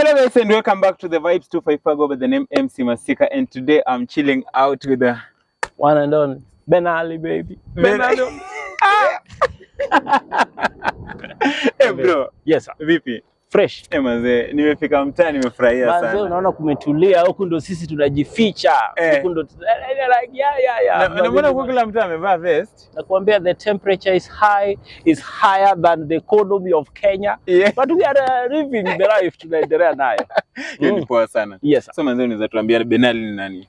Hello guys and welcome back to the Vibes 255 by the name MC Masika, and today I'm chilling out with the one and only Ben Ali, baby. Ben Ali. Hey bro. Yes sir. Vipi? Fresh. Manze, nimefika mtaa nimefurahia sana. Manze, unaona kumetulia huku, ndo sisi tunajificha. Huku ndo like Na mbona huko kila mtaa amevaa vest? Nakwambia the temperature is higher than the economy of Kenya. Yeah. But we are living the life tunaendelea nayo. Hiyo ni poa sana. Yes sir. So manze, unaweza tuambia Ben Ali ni nani?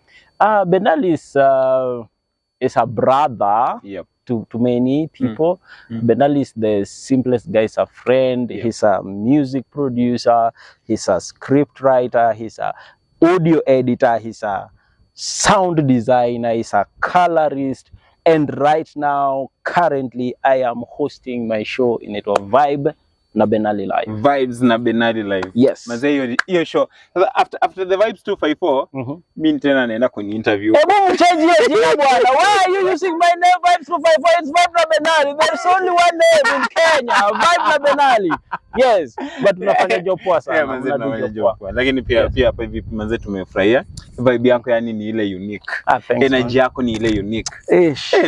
Ben Ali is a brother. Yep. To many people. Ben Ali is the simplest guy. He's a friend. Yeah. He's a music producer. He's a script writer. He's a audio editor. He's a sound designer. He's a colorist. And right now, currently, I am hosting my show in it Vibe na Ben Ali Live. Vibes na Ben Ali Live. Yes. Manze, hiyo show. After the Vibes 254, mimi tena naenda kwenye interview. Hebu mchange hiyo jina bwana. Why are you using my name Vibes 254? It's Vibe na Ben Ali. There's only one name in Kenya, Vibe na Ben Ali. Yes, but tunafanya job poa sana. Yeah, manze, tunafanya job poa. Lakini pia hapa hivi manze tumefurahia. Vibe yako yani ni ile unique. Energy yako ni ile unique.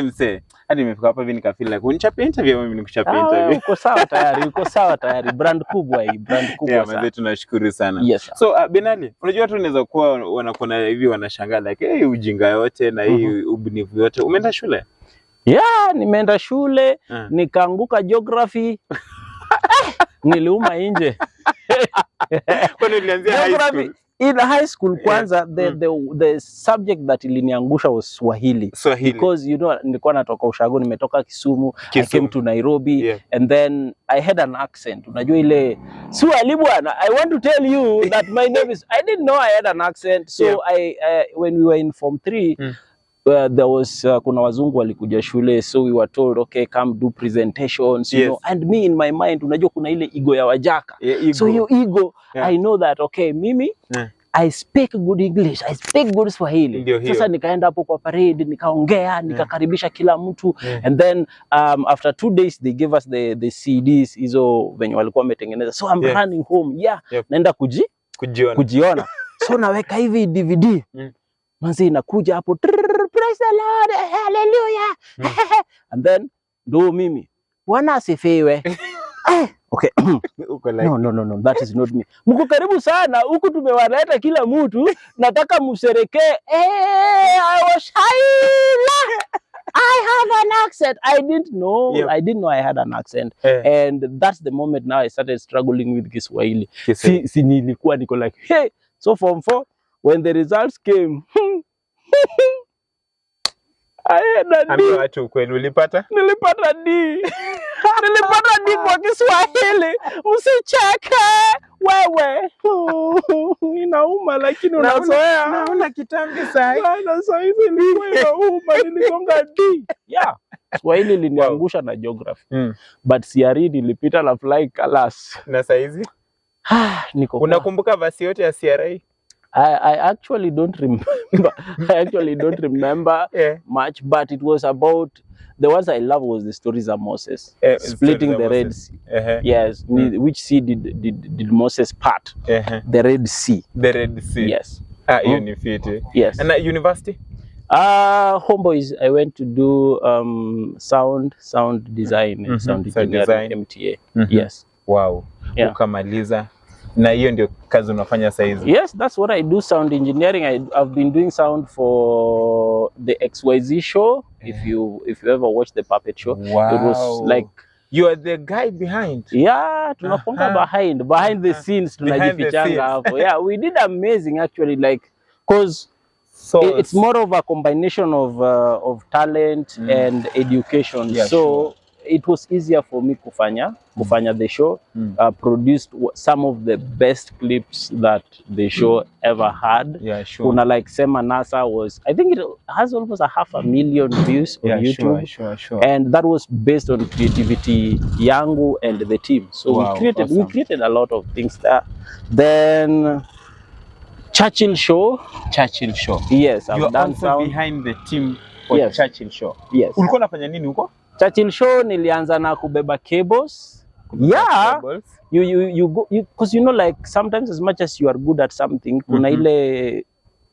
Mse, hadi nimefika hapa hivi nikafeel like unichape interview, mimi nikuchape interview. Uko sawa tayari, uko sawa tayari. Brand kubwa hii, brand kubwa sana. sana. Manze tunashukuru sana. Yes, so Ben Ali, unajua watu wanaweza kuwa wanakuona hivi wanashangaa like hey, ujinga yote na hii ubunifu yote. Umeenda shule? Yeah, nimeenda shule, nikaanguka geography. Niliuma nje. Kwani ulianzia high school? In high school kwanza, the subject that iliniangusha was Swahili. Because you know nilikuwa natoka Ushago, nimetoka Kisumu. I came to Nairobi, and then I had an accent. Unajua ile Swahili bwana. I want to tell you that my name is, I didn't know I had an accent. So when we were in Form 3, there was kuna wazungu walikuja shule, so we were told okay, come do presentations, you know, and me in my mind unajua kuna ile ego ya wajaka, so your ego, I know that okay, mimi I speak good English, I speak good Swahili. Sasa nikaenda hapo kwa parade, nikaongea, nikakaribisha kila mtu, and then after 2 days they gave us the CDs hizo venye walikuwa wametengeneza, so I'm running home, naenda kujiona. So naweka hivi DVD, manzi inakuja hapo, praise the Lord, hallelujah. And then do mimi, Bwana asifiwe. Okay. No, that is not me. Mko karibu sana, huku tumewaleta kila mtu, nataka msherekee. I was shy. I have an accent. I didn't know I had an accent. And that's the moment now I started struggling with Kiswahili. Si nilikuwa niko like, hey, so Form 4, when the results came, I had a D. Ambia watu kweli ulipata? Nilipata D. Nilipata D kwa Kiswahili. Msicheke wewe. Inauma lakini unazoea. Naona kitambi sai. Na sasa hivi nilikuwa inauma, niligonga D. Yeah. Swahili liniangusha na geography. But CRE nilipita na flying colors. Na sasa hizi? Unakumbuka verse yote ya CRE? I actually don't remember. Much, but it was about, the ones I love was the stories of Moses splitting the Red Sea. Yes, which sea did Moses part? The Red Sea. The Red Sea. Yes. Yes. And at university? Homeboys, I went to do sound design, sound engineering, MTA. Yes. Wow. Ukamaliza. Na hiyo ndio kazi unafanya sasa hizi? Yes, that's what I do, sound engineering. I've been doing sound for the XYZ show. If you ever watch the puppet show, it was like, you are the guy behind. Yeah, tunaponga behind the scenes, tunajifichanga hapo. Yeah, we did amazing actually, like, cause it's more of a combination of talent and education. Yeah, so it was easier for me kufanya the show. Produced some of the best clips that the show ever had. Yeah, sure. Kuna like Sema NASA was, I think it has almost 500,000 views on YouTube. Sure. And that was based on creativity yangu and the team. So we created a lot of things there. Then Churchill Show. Yes, I've done sound behind the team for Churchill Show. Yes. Ulikuwa unafanya nini huko? Churchill Show nilianza na kubeba cables. Yeah, you go, because you know, like sometimes as much as you are good at something, kuna ile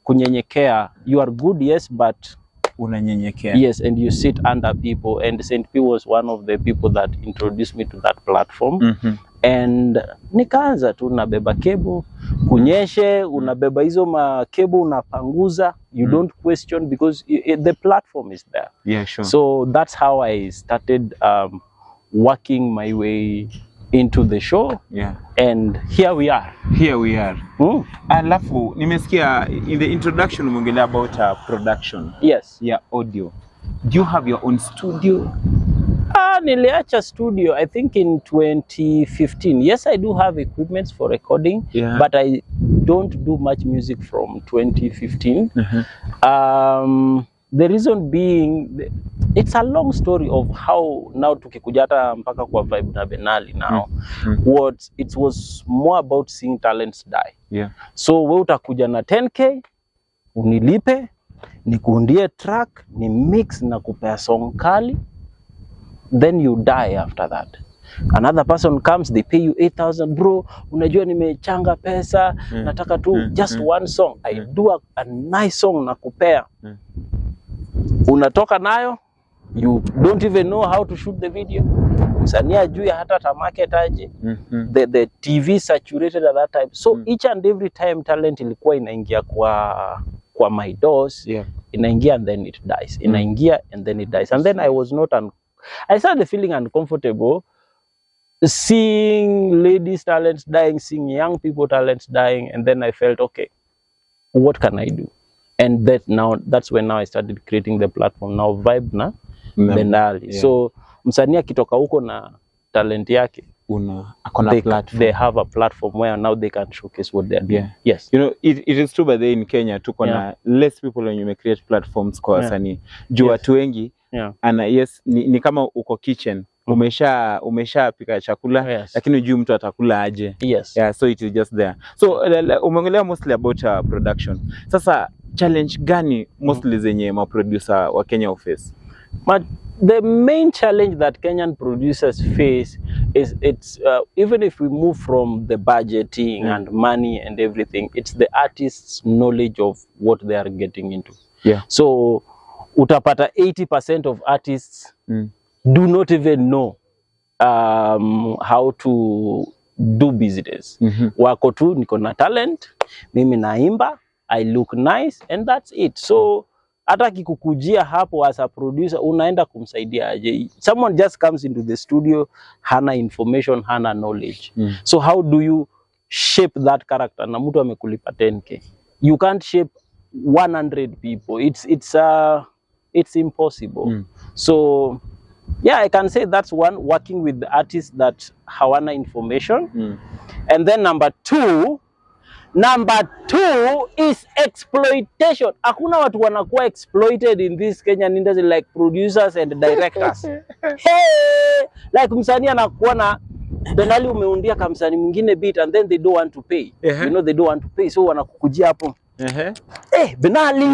kunyenyekea. You are good, yes, but unanyenyekea. Yes, and you sit under people, and St. P was one of the people that introduced me to that platform. And nikaanza tu nabeba cable, kunyeshe, unabeba hizo ma cable unapanguza, you don't question because the platform is there. Yeah, sure. So that's how I started working my way into the show. Yeah. And here we are. Here we are. Alafu nimesikia in the introduction umeongelea about production. Yes. Yeah, audio. Do you have your own studio? Niliacha studio I think in 2015. Yes, I do have equipments for recording, but I don't do much music from 2015. The reason being, it's a long story of how now tukikuja hata mpaka kwa Vibe na Benali now. It was more about seeing talents die. Yeah. So we utakuja na 10K, unilipe, nikuundie track, ni mix na kupea song kali. Then you die after that. Another person comes, they pay you 8,000, bro, unajua nimechanga pesa, nataka tu just one song. I do a nice song na kupea. Unatoka nayo, you don't even know how to shoot the video. Msanii ajui hata ta market aje. The TV saturated at that time. So each and every time talent ilikuwa inaingia kwa my doors, inaingia and then it dies. Inaingia and then it dies. And then I started feeling uncomfortable seeing ladies' talents dying, seeing young people talents dying, and then I felt, okay, what can I do? And that's when I started creating the platform now, Vibe na Benali. So msanii akitoka huko na talent yake, they have a platform where now they can showcase what they are doing. Yes. You know, it is true, but in Kenya tuko na less people when you create platforms kwa wasanii. Juu watu wengi ni kama uko kitchen, umesha pika chakula, lakini hujui mtu atakula aje. Yeah, so it is just there. So umeongelea mostly about production. Sasa challenge gani mostly zenye ma producer wa Kenya face? The main challenge that Kenyan producers face is even if we move from the budgeting and money and everything, it's the artist's knowledge of what they are getting into. Yeah. So utapata 80% of artists do not even know how to do business. Wako tu niko na talent, mimi naimba, I look nice, and that's it. So hata kikukujia hapo as a producer, unaenda kumsaidia aje? Someone just comes into the studio, hana information, hana knowledge. So how do you shape that character? Na mtu amekulipa 10K. You can't shape 100 people. It's impossible. So yeah, I can say that's one, working with the artists that hawana information. And then number two is exploitation. Hakuna watu wanakuwa exploited in this Kenyan industry like producers and directors. Hey, like msanii anakuwa na Benali, umeundia kama msanii mwingine beat and then they don't want to pay. You know, they don't want to pay, so wanakukujia hapo. Benali,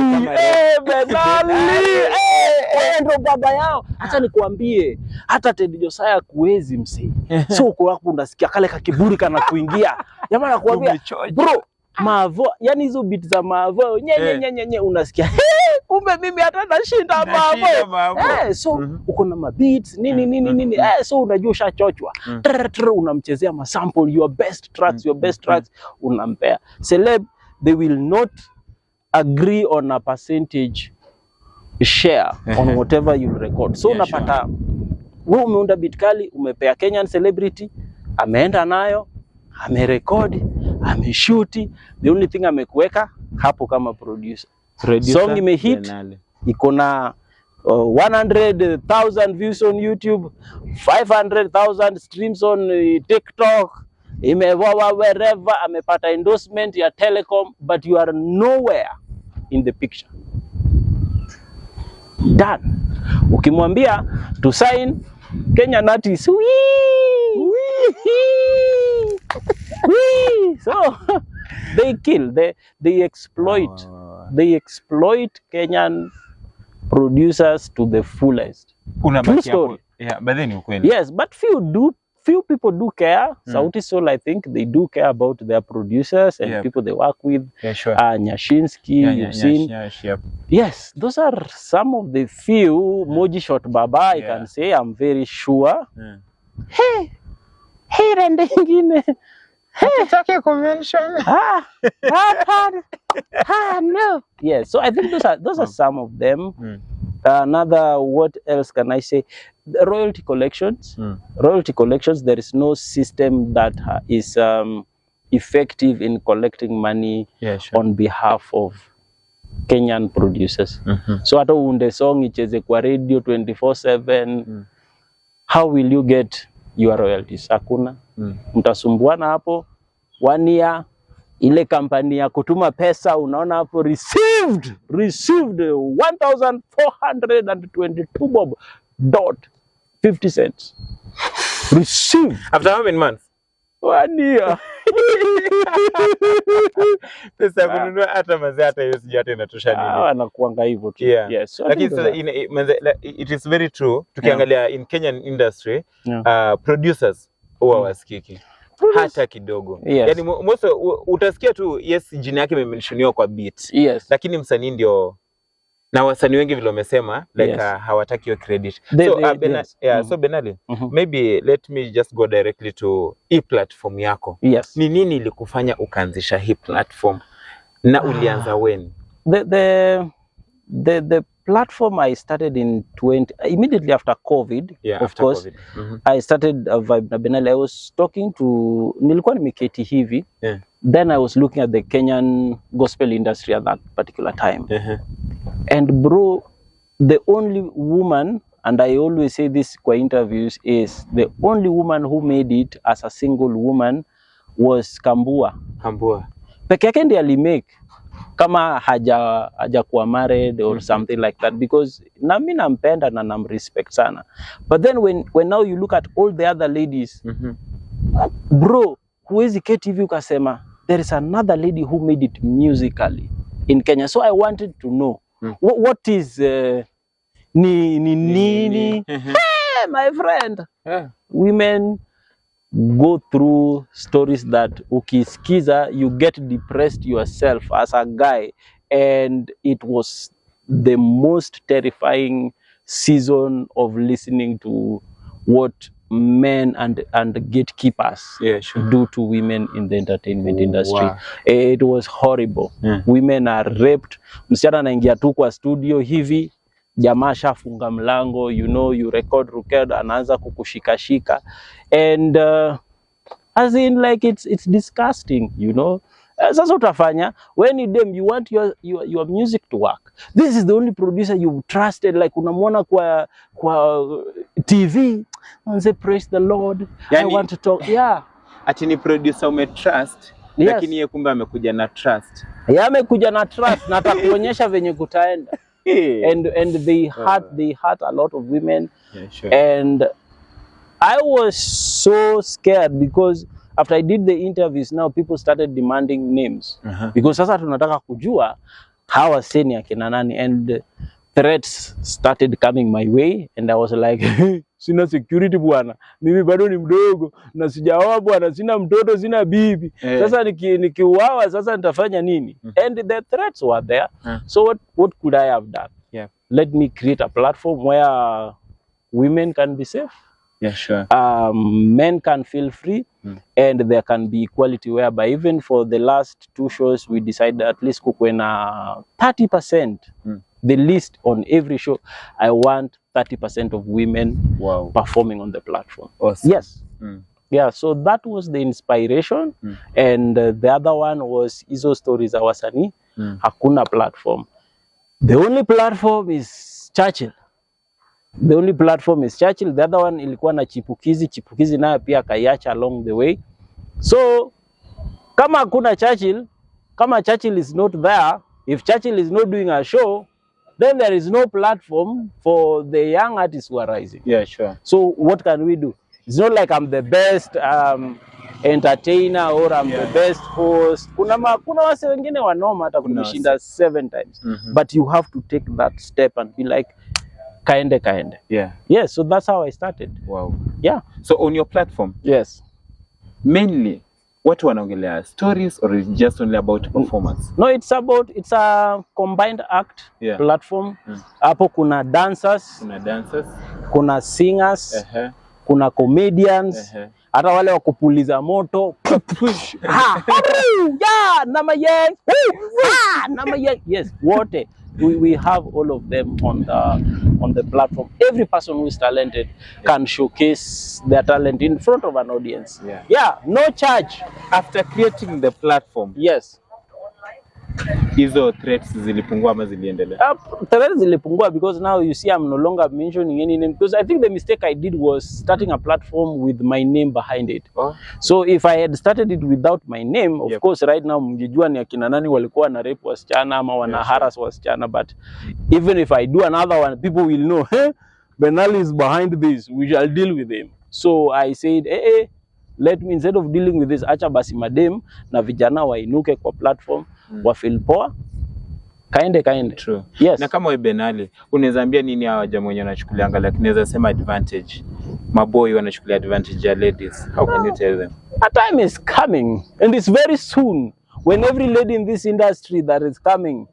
ndo baba yao. Acha nikuambie, hata Ted Josiah kuwezi msee. So uko hapo unasikia kale kakiburi kana kuingia. Jamaa anakuambia, bro, Mavo, yani hizo beat za Mavo, nye unasikia, kumbe mimi hata nashinda Mavo. So uko na mabeats nini, so unajua ushachochwa. Unamchezea masample, your best tracks unampea. Celeb, they will not agree on a percentage share on whatever you record. So unapata wewe umeunda beat kali, umepea Kenyan celebrity, ameenda nayo, amerekodi, ameshoot, the only thing amekuweka hapo kama producer. Song imehit, iko na 100,000 views on YouTube, 500,000 streams on TikTok, imewawa wherever, amepata endorsement ya Telecom, but you are nowhere in the picture. Done. Ukimwambia to sign Kenyan artists, so they kill, they exploit, they exploit Kenyan producers to the fullest. True story. Yeah, but then ukweli. Yes, but few people do care. Sauti Sol, I think they do care about their producers and people they work with. Yeah, sure. Nyashinsky, you've seen. Yep. Yes, those are some of the few. Moji Shot Baba, I can say, I'm very sure. Hey, rende ingine. Hatutaki convention. No. Yeah, so I think those are some of them. Another, what else can I say? The royalty collections. Royalty collections, there is no system that is effective in collecting money on behalf of Kenyan producers. So hata unde song icheze kwa radio 24/7, how will you get your royalties? Hakuna. Mtasumbuana hapo 1 year, ile kampani ya kutuma pesa unaona hapo received 1422 bob dot 50 cents received after how many months? 1 year. Pesa kununua hata mazee hata hiyo sija hata inatosha nini. Wanakuanga hivyo tu. Yes. So lakini it is very true. Tukiangalia in Kenyan industry, producers huwa wasikiki hata kidogo. Yani most utasikia tu jina yake imemenshoniwa kwa beat. Lakini msanii ndio, na wasanii wengi vile wamesema like hawataki hiyo credit. So Benali, maybe let me just go directly to platform yako. Ni nini ilikufanya ukaanzisha hii platform na ulianza when? The platform I started in immediately after COVID, of course. I started Vibe na Benali. I was talking to, nilikuwa nimeketi hivi. Then I was looking at the Kenyan gospel industry at that particular time. And bro, the only woman, and I always say this kwa interviews, is the only woman who made it as a single woman was Kambua. Peke yake ndiye alimake kama hajakuwa married or something like that, because na mimi nampenda na namrespect sana. But then when now you look at all the other ladies, bro, huwezi keti hivi ukasema there is another lady who made it musically in Kenya. So I wanted to know what is nini. Hey, my friend, women go through stories that ukisikiza you get depressed yourself as a guy, and it was the most terrifying season of listening to what men and gatekeepers do to women in the entertainment industry. It was horrible. Women are raped. Msichana anaingia tu kwa studio hivi, jamaa shafunga mlango, you record anaanza kukushikashika, and as in like it's disgusting, Sasa utafanya when you want your music to work. This is the only producer you've trusted, like unamwona kwa TV, and say praise the Lord, yani, I want to talk. Ati ni producer umetrust, lakini yeye kumbe amekuja na trust. Amekuja na trust na atakuonyesha venye kutaenda. And they hurt a lot of women. And I was so scared because after I did the interviews, now people started demanding names. Because sasa tunataka kujua hawa seni akina nani, and threats started coming my way, and I was like sina security bwana, mimi bado ni mdogo na sijaoa bwana, sina mtoto, sina bibi. Sasa nikiuawa sasa nitafanya nini? And the threats were there. So what could I have done? Let me create a platform where women can be safe. Men can feel free, and there can be equality, whereby even for the last 2 shows we decided at least kukuwe na 30%, the least on every show. I want 30% of women performing on the platform. Awesome. Yes. Yeah, so that was the inspiration. And the other one was Hizo Stories za Wasanii. Hakuna platform. The only platform is Churchill. The only platform is Churchill. The other one ilikuwa na Chipukizi nayo pia kaiacha along the way. So kama hakuna Churchill, kama Churchill is not there, if Churchill is not doing a show, then there is no platform for the young artists who are rising. So what can we do? It's not like I'm the best entertainer or I'm the best host. Kuna wase wengine wanoma hata kunishinda 7 times. But you have to take that step and be like, Kaende. Yeah. Yes, so that's how I started. Wow. Yeah. So on your platform, yes, mainly what wanaongelea stories or is just only about performance? No, it's a combined act platform. Hapo kuna dancers, kuna singers, kuna comedians, hata wale wa kupuliza moto. Yes, wote. We have all of them on the platform. Every person who is talented can showcase their talent in front of an audience. Yeah, no charge. After creating the platform, yes, hizo threats zilipungua ama ziliendelea? Threats zilipungua because now you see I'm no longer mentioning any name, because I think the mistake I did was starting a platform with my name behind it. So if I had started it without my name, of course right now mngejua ni akina nani walikuwa na rape wasichana ama wana harass wasichana, but even if I do another one, people will know, hey, Benali is behind this, we shall deal with him. So I said, let me, instead of dealing with this, acha basi madem na vijana wainuke kwa platform, wa feel poa, kaende. True. Yes. Na kama wewe Benali, unaweza ambia nini hawa jamaa wenye wanachukulianga, like naweza sema advantage, maboy wanachukulia advantage ya ladies? How can you tell them? A time is coming, and it's very soon, when every lady in this industry that is coming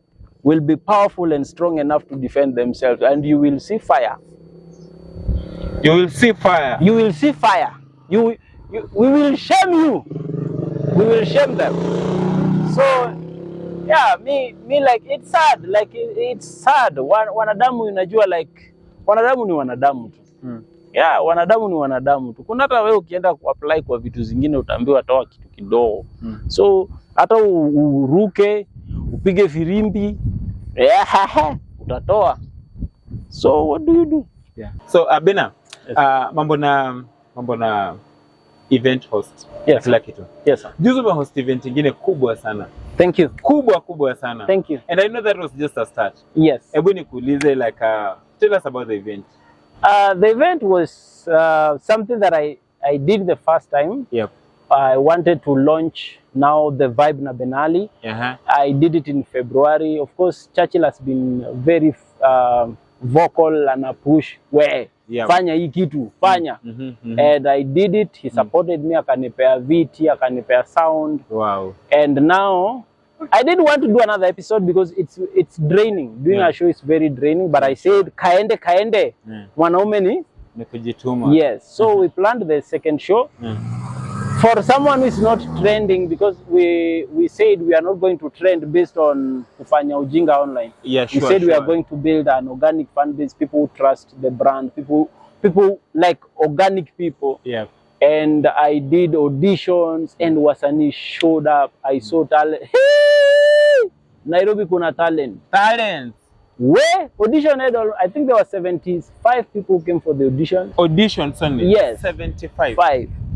will be powerful and strong enough to defend themselves, and you will see fire. You will see fire. You will see fire. We will shame you. We will shame them. So yeah, me like it's sad. Like it's sad. Wanadamu unajua, like wanadamu ni wanadamu tu. Yeah, wanadamu ni wanadamu tu. Kuna hata wewe ukienda kuapply kwa vitu zingine utaambiwa toa kitu kidogo. So hata uruke, upige firimbi, utatoa. So what do you do? Yeah. So Bena, mambo na event host. Yes. Kila kitu. Yes, sir. Juzi host event ingine kubwa sana. Thank you. Kubwa sana. Thank you. And I know that was just a start. Yes. Hebu nikuulize, like tell us about the event. The event was something that I did the first time. Yep. I wanted to launch now the Vibe na Benali. I did it in February. Of course, Churchill has been very vocal and a push where fanya hii kitu, fanya. And I did it. He supported me, akanipea viti, akanipea sound. Wow. And now I didn't want to do another episode because it's draining. Doing a show is very draining, but I said kaende. Mwanaume ni kujituma. Yes. So we planned the second show. For someone who is not trending, because we said we are not going to trend based on kufanya ujinga online. Yeah, sure. We said we are going to build an organic fan base, people who trust the brand, people like organic people. Yeah. And I did auditions and wasanii showed up. I saw talent. Hey! Nairobi kuna talent. Where audition had I think there were 75 people who came for the audition. Auditions only? Yes. 75.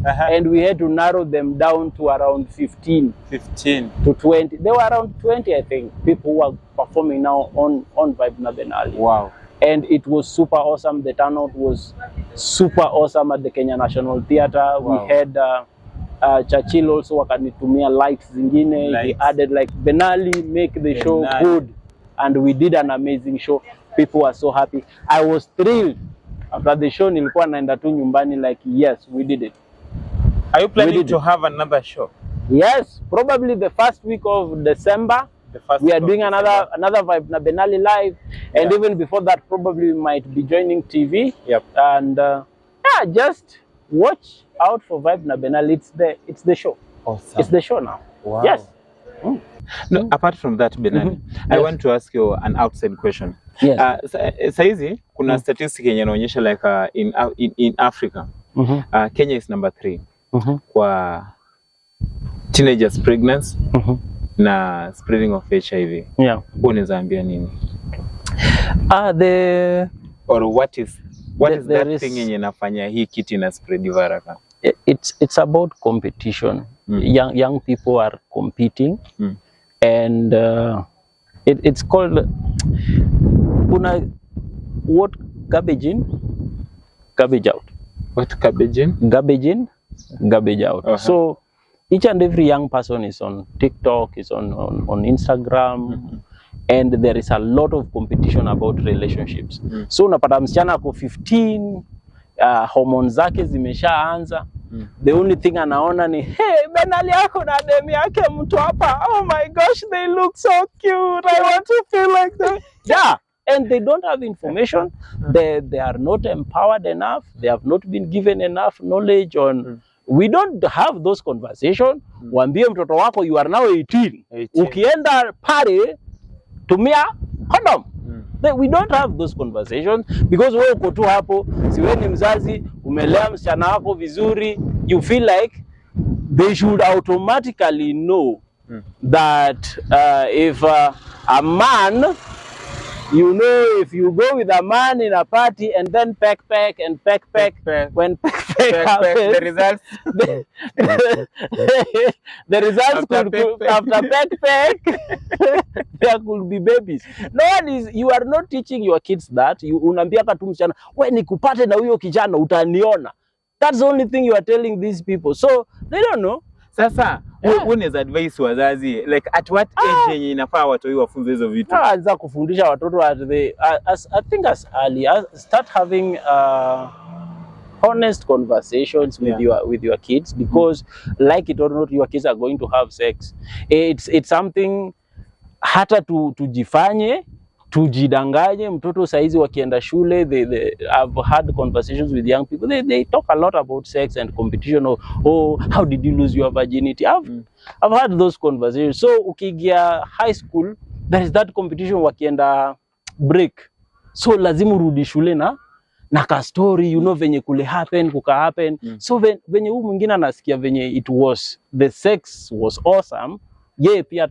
And we had to narrow them down to around 15 to 20. There were around 20, I think, people who are performing now on Vibe na Benali. Wow. And it was super awesome. The turnout was super awesome at the Kenya National Theatre. Wow. We had Churchill also wakanitumia lights zingine. He added like Benali, make the show good. And we did an amazing show. People were so happy. I was thrilled. After the show, nilikuwa naenda tu nyumbani like, yes, we did it. Are you planning to have another show? Yes, probably the first week of December. We are doing another Vibe na Benali live, and even before that, probably we might be joining TV. Yep. And just watch out for Vibe na Benali. It's the show. Awesome. It's the show now. Wow. Yes. No, apart from that, Benali, I want to ask you an outside question. Yes. Saizi kuna statistic yenye inaonyesha like in Africa, Kenya is number 3 kwa teenagers pregnancy na spreading of HIV. Yeah. Unaweza ambia nini? Or what is that thing yenye inafanya hii kitu ina spread haraka? It's about competition. Young people are competing. And it's called what garbage in, garbage out. What garbage in? Garbage in, garbage out. So each and every young person is on TikTok, is on Instagram, and there is a lot of competition about relationships. So unapata msichana ako 15, hormones zake zimeshaanza. The only thing anaona ni hey, Benali yako na demi yake mtu hapa, oh my gosh, they look so cute, I want to feel like that. Yeah, and they don't have information. They are not empowered enough. They have not been given enough knowledge on we don't have those conversations. Waambie mtoto wako you are now 18. Ukienda pale tumia condom. We don't have those conversations because wewe uko tu hapo, si wewe ni mzazi, umelea msichana wako vizuri, you feel like they should automatically know that if a man, you know, if you go with a man in a party and then peck when peck happens, the results the results after peck there could be babies. No one is, you are not teaching your kids that. You unaambia tu msichana, wewe nikupate na huyo kijana utaniona. That's the only thing you are telling these people. So they don't know. Sasa unaweza advise wazazi like at what age yenye inafaa watu wafunze hizo vitu? Anza kufundisha watoto at the I think as early as start having honest conversations with your kids, because like it or not, your kids are going to have sex. It's something hata tujifanye tujidanganye. Mtoto saizi wakienda shule, I've had conversations with young people, they talk a lot about sex and competition. Oh, how did you lose your virginity? I've had those conversations. So ukiingia high school, there is that competition wakienda break, so lazima urudi shule na ka story, you know, venye kule kuka happen. So venye huyu mwingine anasikia venye it was, the sex was awesome, yeye pia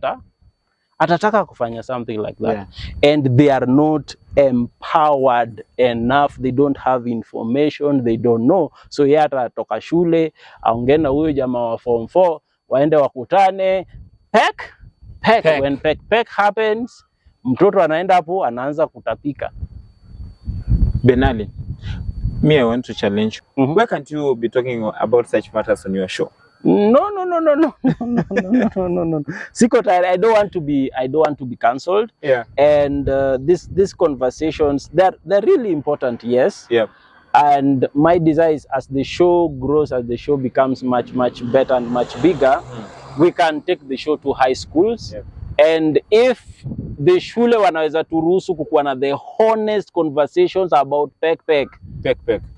atataka kufanya something like that. And they are not empowered enough. They don't have information, they don't know. So yeye atatoka shule aongee na huyo jamaa wa form 4, waende wakutane, peck. When peck happens, mtoto anaenda hapo anaanza kutapika. Benali, me, I want to challenge you. Why can't you be talking about such matters on your show? No. Siko, I don't want to be cancelled. Yeah. And these conversations, they're really important, yes. Yeah. And my desire is, as the show grows, as the show becomes much better and much bigger, we can take the show to high schools. Yeah. And if the shule wanaweza turuhusu kukuwa na the honest conversations about peck.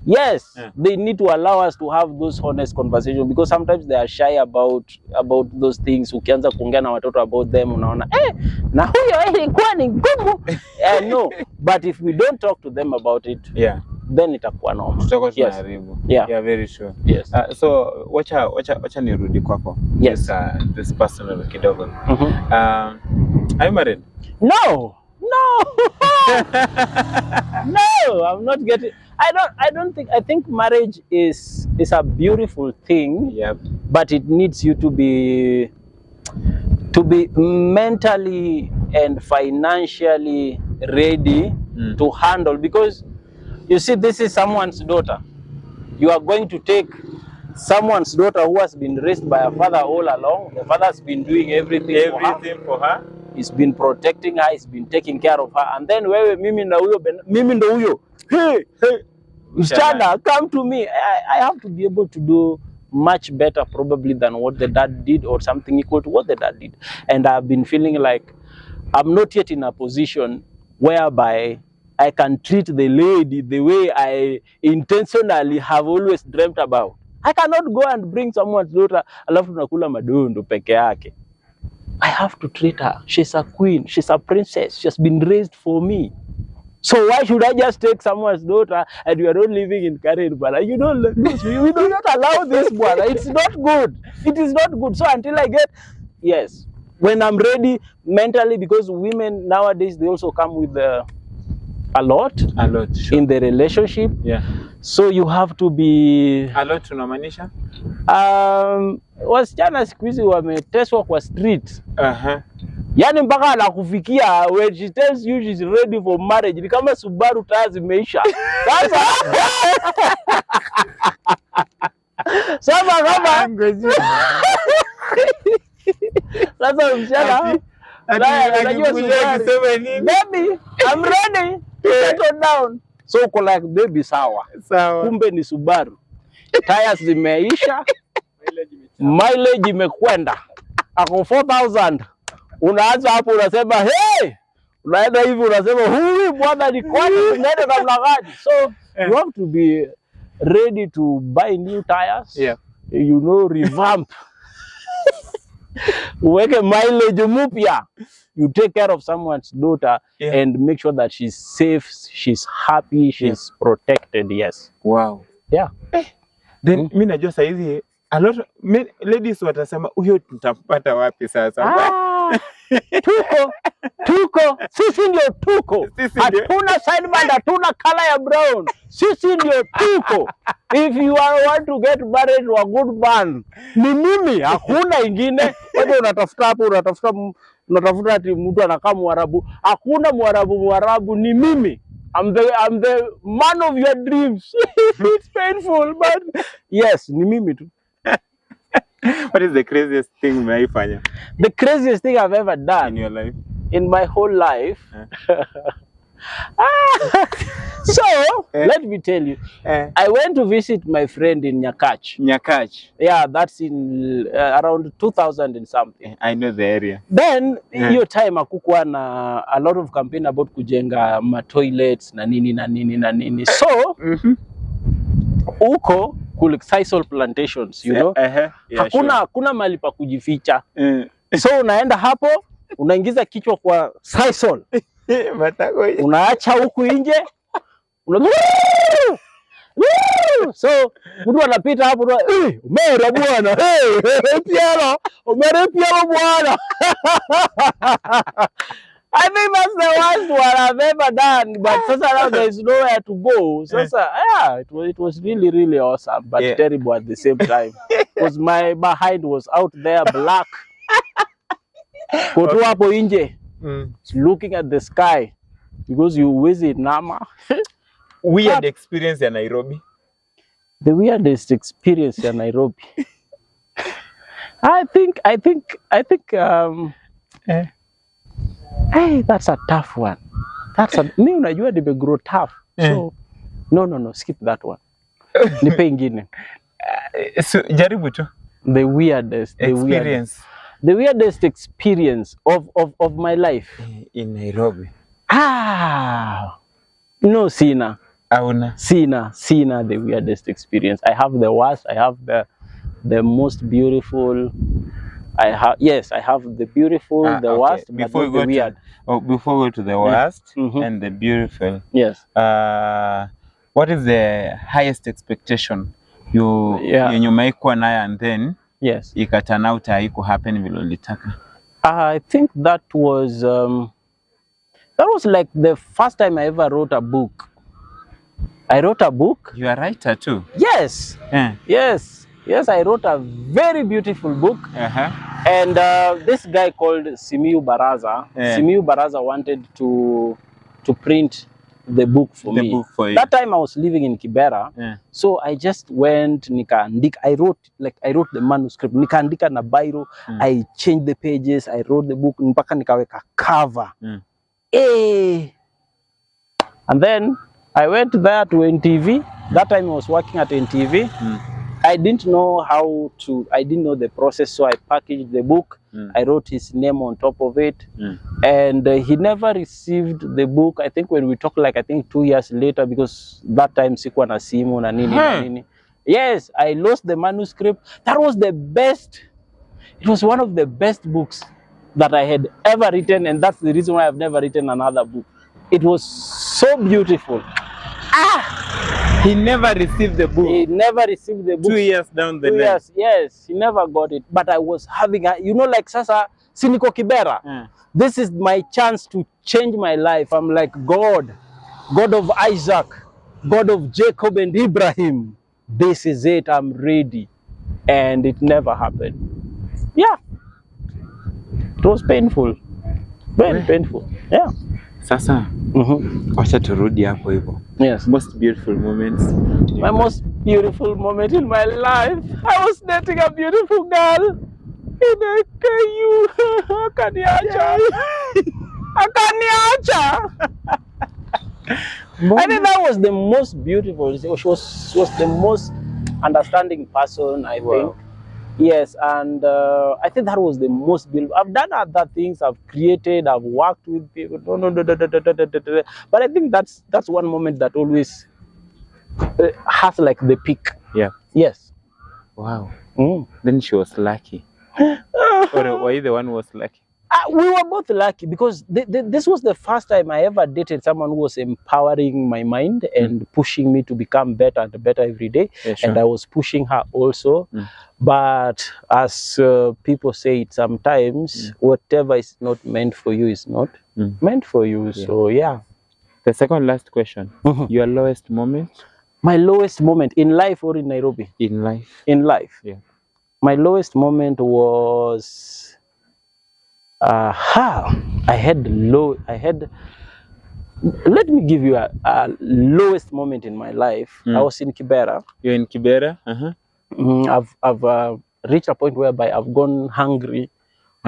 Yes, they need to allow us to have those honest conversations, because sometimes they are shy about those things. Ukianza kuongea na watoto about them, unaona na huyo ilikuwa ni ngumu. No, but if we don't talk to them about it, then itakuwa normal. Yes. Yeah, very sure. Yes. So wacha nirudi kwako. Yes. This personal kidogo. Are you married? No. No, I'm not getting. I think marriage is a beautiful thing. Yeah. But it needs you to be mentally and financially ready to handle, because you see, this is someone's daughter. You are going to take someone's daughter who has been raised by a father all along. The father has been doing everything for her. He's been protecting her, he's been taking care of her. And then wewe mimi ndo huyo. Hey, msichana, come to me. I have to be able to do much better probably than what the dad did, or something equal to what the dad did. And I've been feeling like I'm not yet in a position whereby I can treat the lady the way I intentionally have always dreamt about. I cannot go and bring someone's daughter alafu tunakula madondo peke yake. I have to treat her. She's a queen. She's a princess. She has been raised for me. So why should I just take someone's daughter and we are not living in Karen, Bwana? You don't, we do not allow this, Bwana. It's not good. It is not good. So until I get, yes, when I'm ready mentally, because women nowadays, they also come with a lot sure. In the relationship. Yeah. So you have to be a lot tunamaanisha. Wasichana siku hizi wameteswa kwa street. Yani mpaka anakufikia when she tells you she's ready for marriage, ni kama Subaru tires zimeisha. Sasa kama sasa msichana Baby, I'm ready to settle down. So uko like baby sawa. Kumbe ni Subaru. Tires zimeisha. Mileage imekwenda. Ako 4,000. Unaanza hapo unasema hey! Unaenda hivi unasema huyu bwana ni kwani tunaenda namna gani? So you have to be ready to buy new tires. Yeah. You know, revamp. Uweke mileage mpya. You take care of someone's daughter and make sure that she's safe, she's happy, she's protected. Yes. Wow. Yeah. Then mimi najua saa hizi a lot of ladies watasema huyo tutampata wapi sasa? Tuko. Sisi ndio tuko. Hatuna sideband, hatuna color ya brown. Sisi ndio tuko. If you want to get married to a good man, ni mimi, hakuna ingine. Wewe unatafuta hapo, unatafuta ati mtu anakaa Mwarabu. Hakuna Mwarabu, ni mimi. I'm the man of your dreams. It's painful, but yes, ni mimi tu. What is the craziest thing umeifanya? The craziest thing I've ever done in your life? In my whole life. So, let me tell you. I went to visit my friend in Nyakach. Nyakach? Yeah, that's in around 2000 and something. I know the area. Then, hiyo time hakukuwa na a lot of campaign about kujenga toilets na nini. So, uko Sisal plantations, you know. Yeah, hakuna mahali pa kujificha. So unaenda hapo, unaingiza kichwa kwa Sisal. Unaacha huku nje. So mtu anapita hapo, umera bwana. Umera bwana. I think that's the worst one I've ever done, but sasa now there is nowhere to go. Sasa yeah, it was really awesome, but terrible at the same time. Because my behind was out there black. Kotu hapo nje, looking at the sky, because you visit Nama. Weird experience in Nairobi. The weirdest experience in Nairobi. I think. Hey, that's a tough one. Mimi unajua grow tough. So no, skip that one. Nipe ingine. So jaribu tu. The weirdest experience of my life in Nairobi. No, sina. Hauna. Sina the weirdest experience. I have the worst, I have the most beautiful. I have the beautiful, the worst, but not the weird. Before we go to the worst and the beautiful. Yes. What is the highest expectation you umeikuwa nayo and then turn out haiku happen vile ulitaka? I think that was like the first time I ever wrote a book. I wrote a book. You are a writer too? Yes. Yes, I wrote a very beautiful book. And this guy called Simiyu Baraza. Simiyu Baraza wanted to print the book for me. Book for you. That time I was living in Kibera. So I just went, nikaandika. I wrote the manuscript. Nikaandika na biro. I changed the pages. I wrote the book. Mpaka nikaweka cover. And then I went there to NTV. That time I was working at NTV. I didn't know the process, so I packaged the book. I wrote his name on top of it. And he never received the book. I think when we talked, 2 years later, because that time sikuwa na simu na nini. Yes, I lost the manuscript. That was the best. It was one of the best books that I had ever written, and that's the reason why I've never written another book. It was so beautiful. He never received the book. 2 years down the line. 2 years, yes. He never got it. But I was having sasa, siniko Kibera. This is my chance to change my life. I'm like, God of Isaac, God of Jacob and Ibrahim. This is it. I'm ready. And it never happened. Yeah. It was painful. Very painful. Yeah. Sasa, wacha turudi hapo hivyo. Yes. Most beautiful moments. My most beautiful moment in my life. I was dating a beautiful girl. you akaniacha. I think that was the most beautiful. She was the most understanding person, I think. Yes, and I think that was the most beautiful. I've done other things. I've created. I've worked with people. But I think that's one moment that always has like the peak. Yeah. Yes. Wow. Then she was lucky. Or were you the one who was lucky? We were both lucky because this was the first time I ever dated someone who was empowering my mind and pushing me to become better and better every day. Yeah, sure. And I was pushing her also. But as people say it sometimes, whatever is not meant for you is not meant for you. Yeah. So, yeah. The second last question. Your lowest moment? My lowest moment in life or in Nairobi? In life. In life. Yeah. My lowest moment was... let me give you a lowest moment in my life. I was in Kibera. You're in Kibera? I've reached a point whereby I've gone hungry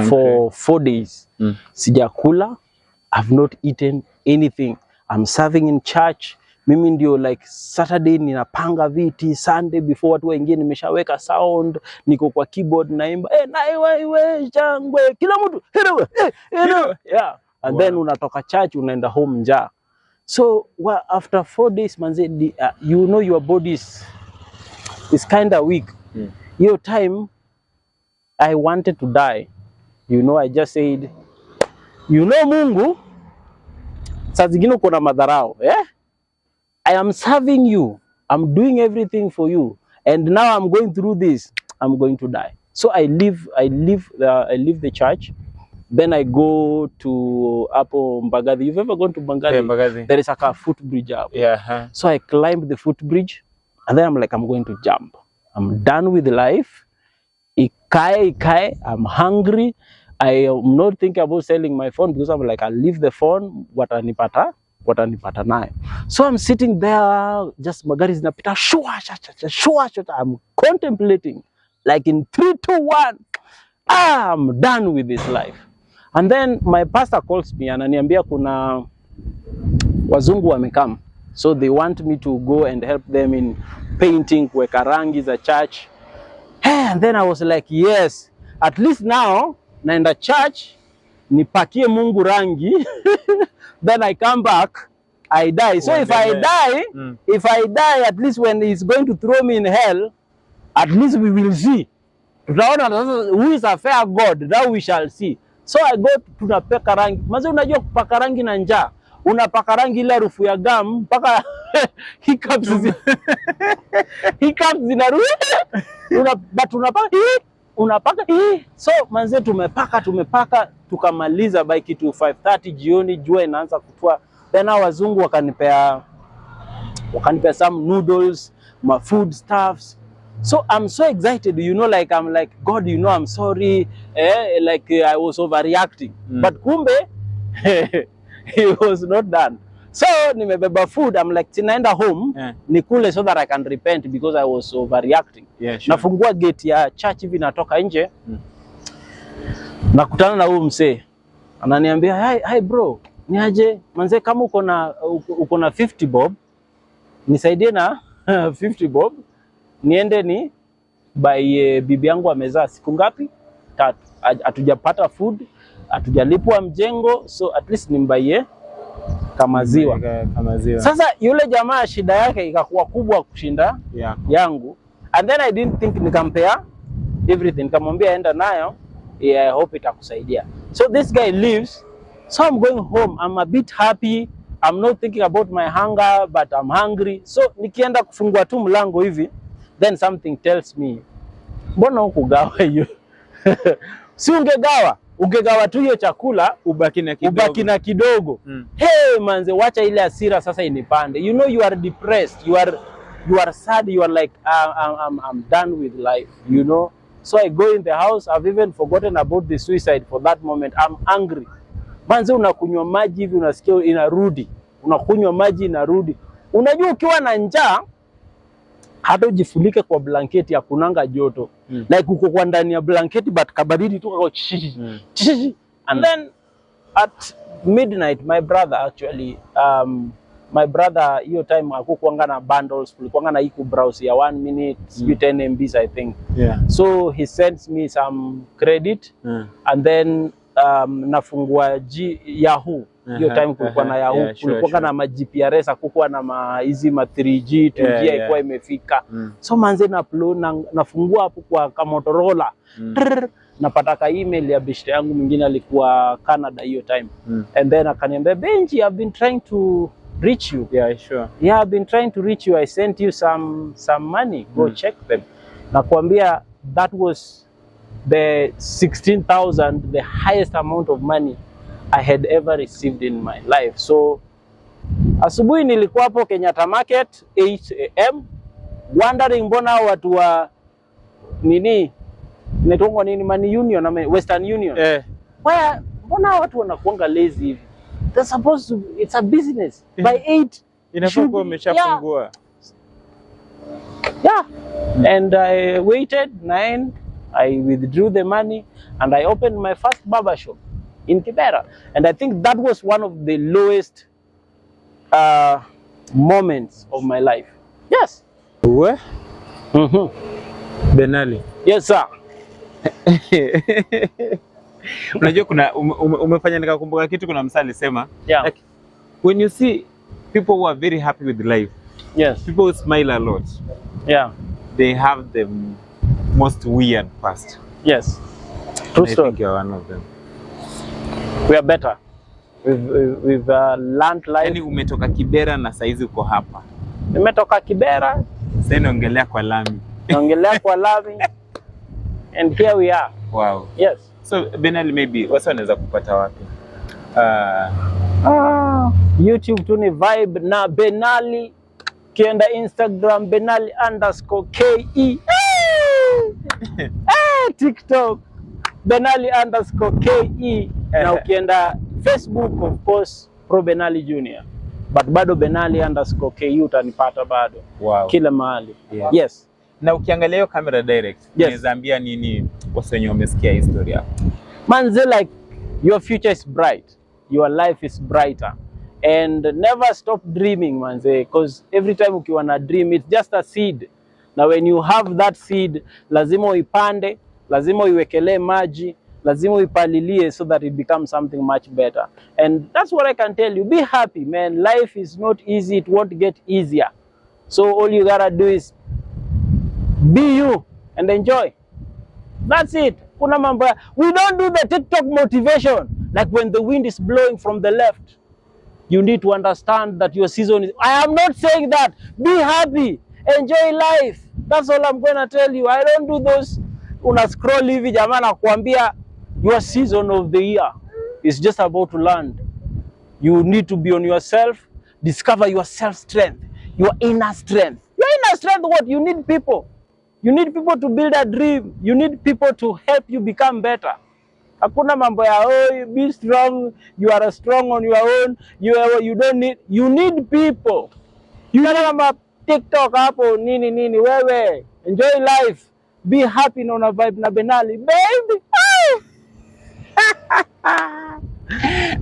for 4 days. Sijakula. I've not eaten anything. I'm serving in church. Mimi ndio like Saturday ninapanga viti, Sunday before watu wengine nimeshaweka sound, niko kwa keyboard naimba naiwe changwe kila mtu yeah. And then unatoka church unaenda home njaa. So after 4 days manze, you know your body is kind of weak. Your time I wanted to die. You know, I just said, you know, Mungu saa zingine uko na madharau, I am serving you. I'm doing everything for you. And now I'm going through this. I'm going to die. So I leave the church. Then I go to Mbagathi. You've ever gone to Mbagathi? Yeah, Mbagathi. There is like a footbridge up. Yeah. So I climb the footbridge. And then I'm like, I'm going to jump. I'm done with life. Ikai. I'm hungry. I am not thinking about selling my phone because I'm like, I'll leave the phone. Watanipata nayo. So I'm sitting there, just magari zinapita, shua. I'm contemplating, like in 3, 2, 1, I'm done with this life. And then my pastor calls me, ananiambia kuna wazungu wamekam. So they want me to go and help them in painting, kuweka rangi za church. And then I was like, yes, at least now, naenda church, nipakie Mungu rangi. Then I come back, I die. So if I die, at least when he's going to throw me in hell, at least we will see. Who is a fair God, that we shall see. So I go tunapaka rangi. Maze unajua kupaka rangi na njaa. Unapaka rangi ile harufu ya gum mpaka hiccups zinarudi. But unapaka so manze tumepaka tukamaliza by kitu 5:30 jioni, jua inaanza kutua. Then wazungu wakanipea some noodles, my food stuffs. So I'm so excited, you know, like I'm like, God, you know, I'm sorry, like I was overreacting. But kumbe it was not done. So nimebeba food, I'm like, tinaenda home, nikule so that I can repent because I was overreacting. Yeah, sure. Nafungua gate ya church hivi, natoka nje, nakutana na huyu msee. Ananiambia, hi bro, niaje? Manze kama uko na 50 bob, nisaidie na 50 bob. Niende ni by bibi yangu amezaa siku ngapi? 3. Hatujapata food, hatujalipwa mjengo, so at least nimbaie kamaziwa. Sasa yule jamaa shida yake ikakuwa kubwa kushinda yangu. And then I didn't think nikampea everything. Nikamwambia enda nayo, I hope itakusaidia. So this guy leaves. So I'm going home. I'm a bit happy. I'm not thinking about my hunger, but I'm hungry. So nikienda kufungua tu mlango hivi, then something tells me, mbona hukugawa hiyo? Si ungegawa tu hiyo chakula, ubaki na kidogo. Hey manze, wacha ile hasira sasa inipande. You know you are depressed, you are sad, you are like I'm done with life, you know. So I go in the house, I've even forgotten about the suicide for that moment. I'm angry. Manze unakunywa maji hivi unasikia inarudi. Unakunywa maji inarudi. Unajua ukiwa na njaa hata ujifulike kwa blanketi hakunanga joto. Like uko kwa ndani ya blanketi but kabaridi tu kako and then at midnight my brother actually my brother hiyo time hakukuanga na bundles, kulikuanga na iku browse ya 1 minute 10 MBs I think. So he sends me some credit and then nafungua Yahoo. Hiyo time kulikuwa na Yahoo, kulikuwa na ma GPRS, hakukuwa na hizi ma 3G 2G haikuwa imefika. So manze na upload nafungua hapo kwa Motorola. Napata ka email ya beshte yangu mwingine alikuwa Canada hiyo time. And then akaniambia, Benji, I've been trying to reach you. Yeah, sure. Yeah, I've been trying to reach you. I sent you some money. Go check them. Nakwambia that was the 16,000, the highest amount of money I had ever received in my life. So asubuhi nilikuwa hapo Kenyatta Market 8 AM wondering mbona watu wa nini netongo nini Money Union ama Western Union. Mbona watu wanakuanga lazy hivi? They're supposed to, it's a business. By 8 inafaa kuwa umeshafungua. Yeah. And I waited 9, I withdrew the money and I opened my first barber shop in Kibera. And I think that was one of the lowest moments of my life. Yes. Uwe? Benali. Yes, sir. Unajua kuna umefanya nikakumbuka kitu, kuna msali alisema, like, when you see people who are very happy with life, people who smile a lot, they have the most weird past. Yes. True story. I think you're one of them. We are better. We've learned life. Yani umetoka Kibera na saizi uko hapa. Nimetoka Kibera. Sasa naongelea kwa lami. Naongelea kwa lami. And here we are. Wow. Yes. So Benali, maybe wasa wanaweza kupata wapi? YouTube tu ni vibe na Benali. Kienda Instagram Benali_KE. TikTok Benali_KE. Na ukienda Facebook of course Pro Benali Junior. But bado Benali_KE utanipata bado. Wow. Kila mahali. Yes. Na ukiangalia hiyo camera direct, unaweza ambia nini wase wenye wamesikia historia? Manze, like, your future is bright. Your life is brighter. And never stop dreaming, manze, because every time ukiwa na dream, it's just a seed. Now when you have that seed, lazima uipande, lazima uiwekelee maji, lazima uipalilie so that it becomes something much better. And that's what I can tell you. Be happy, man. Life is not easy. It won't get easier. So all you gotta do is be you and enjoy. That's it. Kuna mambo. We don't do the TikTok motivation. Like when the wind is blowing from the left, you need to understand that your season is... I am not saying that. Be happy. Enjoy life. That's all I'm going to tell you. I don't do those. Una scroll hivi jamaa na kuambia your season of the year is just about to land. You need to be on yourself. Discover your self-strength. Your inner strength. Your inner strength, what? You need people. You need people to build a dream. You need people to help you become better. Hakuna mambo ya be strong, you are strong on your own, you don't need, you need people. You don't have TikTok hapo nini wewe. Enjoy life. Be happy na una vibe na Benali. Baby.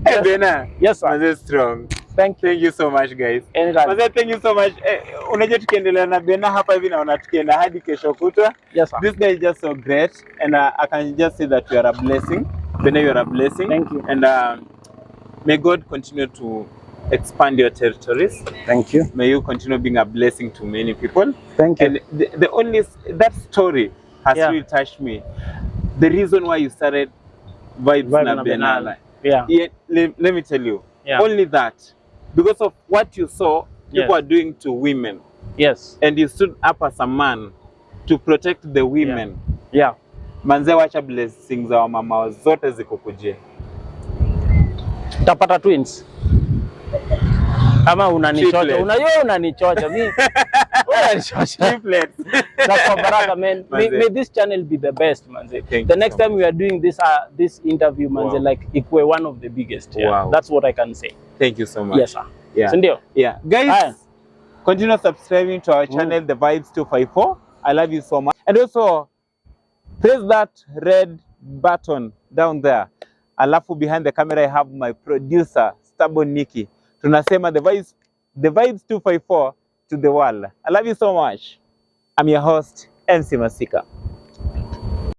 Hey Bena. Yes, sir. Manze strong. Thank you so much guys. Manze, thank you so much. Unajua tukiendelea na Bena hapa hivi naona tukienda hadi kesho kutwa. Yes, sir. This guy is just so great and I can just say that you are a blessing. Bena, you are a blessing. Thank you. And may God continue to expand your territories. Thank you. May you continue being a blessing to many people. Thank you. And the only that story has really touched me. The reason why you started Vibes na Benali. Let me tell you. Only that. Because of what you saw people are doing to women. Yes. And you stood up as a man to protect the women. Yeah. Manze, wacha blessings za mama zote zikukujie. Utapata twins. Kama unanichocha, unajua unanichocha mimi. Unanichocha. Triplets. That's for baraka, man. May this channel be the best, manze. The next time we are doing this interview, manze, like ikue one of the biggest. Yeah. Wow. That's what I can say. Thank you so much. Yes, sir. Yeah. Yeah. Guys, Continue subscribing to our channel, The Vibes 254. I love you so much. And also, press that red button down there. Alafu behind the camera I have my producer, Stubborn Nikki. Tunasema The Vibes 254 to the world. I love you so much. I'm your host, MC Masika.